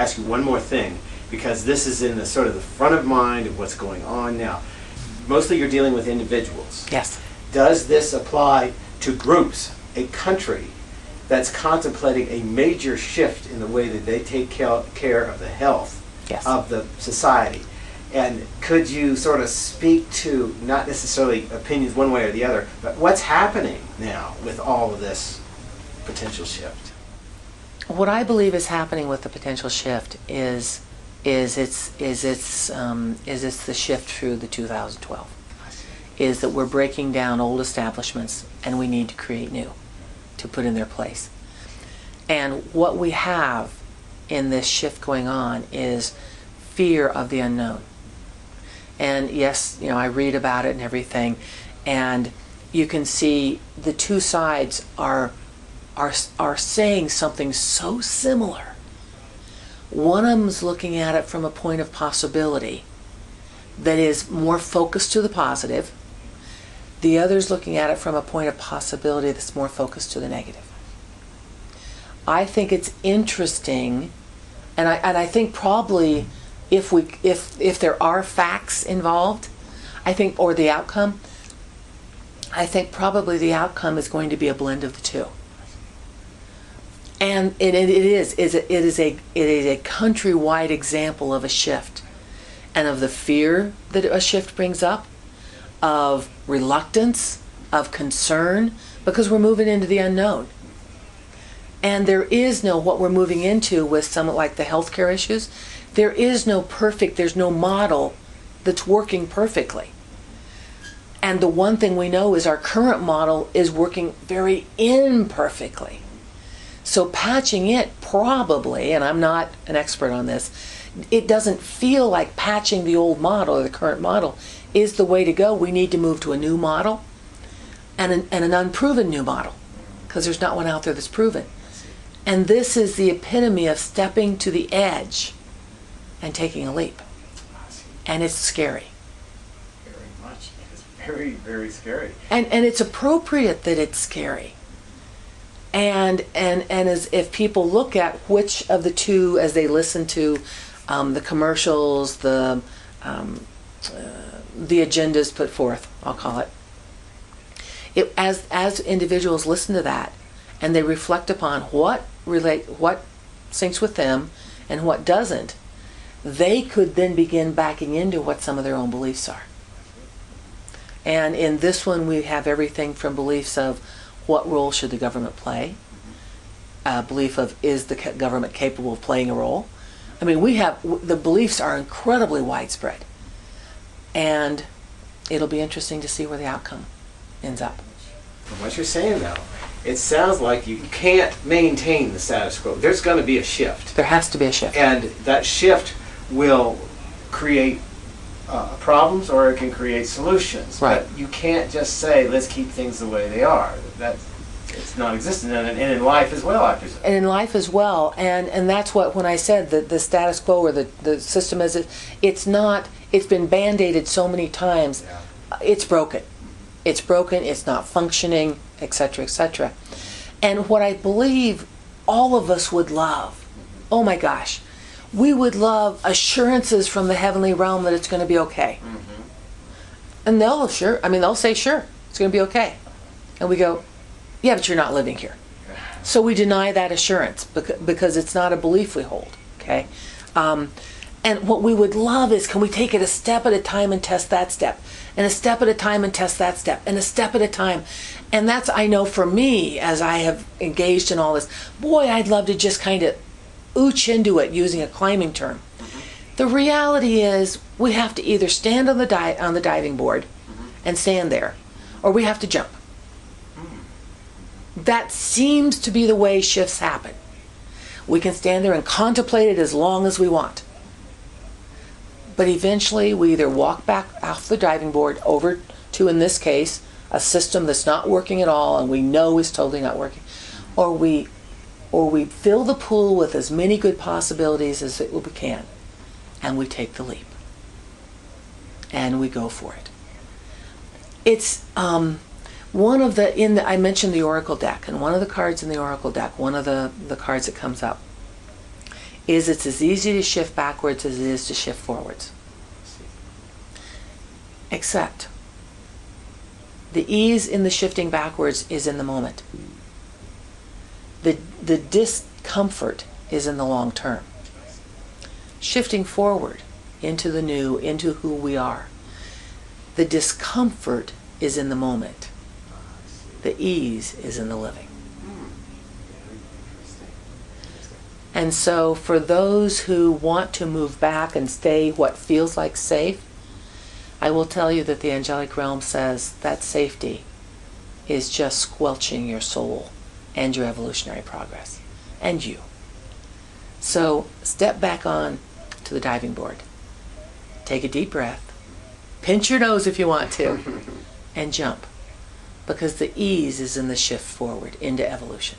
ask you one more thing, because this is in the sort of the front of mind of what's going on now. Mostly you're dealing with individuals. Yes. Does this apply to groups, a country that's contemplating a major shift in the way that they take care of the health Yes. of the society? And could you sort of speak to, not necessarily opinions one way or the other, but what's happening now with all of this potential shift? What I believe is happening with the potential shift is it's the shift through the 2012. Is that we're breaking down old establishments and we need to create new to put in their place. And what we have in this shift going on is fear of the unknown. And yes, I read about it and everything, and you can see the two sides are saying something so similar. One of them's looking at it from a point of possibility that is more focused to the positive. The other's looking at it from a point of possibility that's more focused to the negative. I think it's interesting, and I think probably if there are facts involved, I think, or the outcome, I think probably the outcome is going to be a blend of the two. And it is a countrywide example of a shift, and of the fear that a shift brings up, of reluctance, of concern, because we're moving into the unknown. And there is no, what we're moving into with some like the healthcare issues, there's no model that's working perfectly. And the one thing we know is our current model is working very imperfectly. So patching it probably, and I'm not an expert on this, it doesn't feel like patching the old model or the current model is the way to go. We need to move to a new model and an unproven new model, because there's not one out there that's proven. And this is the epitome of stepping to the edge and taking a leap. And it's scary. Very much. It's very, very scary. And it's appropriate that it's scary. And as if people look at which of the two, as they listen to the commercials, the agendas put forth, I'll call it, as individuals listen to that and they reflect upon what syncs with them and what doesn't, they could then begin backing into what some of their own beliefs are. And in this one, we have everything from beliefs of what role should the government play, belief of is the government capable of playing a role. I mean, the beliefs are incredibly widespread. And it'll be interesting to see where the outcome ends up. From what you're saying, though, it sounds like you can't maintain the status quo. There's going to be a shift. There has to be a shift. And that shift will create problems, or it can create solutions. Right. But you can't just say, let's keep things the way they are. It's non-existent, and in life as well, I presume. And in life as well. And that's what, when I said that the status quo or the system as it's been band-aided so many times, it's broken. It's broken, it's not functioning, etc., etc. And what I believe all of us would love, oh my gosh, we would love assurances from the heavenly realm that it's going to be okay. Mm-hmm. And they'll say, sure, it's going to be okay. And we go, yeah, but you're not living here. So we deny that assurance because it's not a belief we hold, okay? And what we would love is, can we take it a step at a time and test that step, and a step at a time and test that step, and a step at a time. And that's, I know for me, as I have engaged in all this, boy, I'd love to just kind of ooch into it, using a climbing term. The reality is, we have to either stand on the diving board and stand there, or we have to jump. That seems to be the way shifts happen. We can stand there and contemplate it as long as we want. But eventually we either walk back off the diving board over to, in this case, a system that's not working at all and we know is totally not working, or we fill the pool with as many good possibilities as we can, and we take the leap. And we go for it. It's one of I mentioned the Oracle deck, and one of the cards in the Oracle deck, one of the cards that comes up, is it's as easy to shift backwards as it is to shift forwards. Except the ease in the shifting backwards is in the moment. The discomfort is in the long term. Shifting forward into the new, into who we are, the discomfort is in the moment. The ease is in the living. And so for those who want to move back and stay what feels like safe, I will tell you that the angelic realm says that safety is just squelching your soul and your evolutionary progress, and you. So step back on to the diving board. Take a deep breath. Pinch your nose if you want to, and jump. Because the ease is in the shift forward into evolution.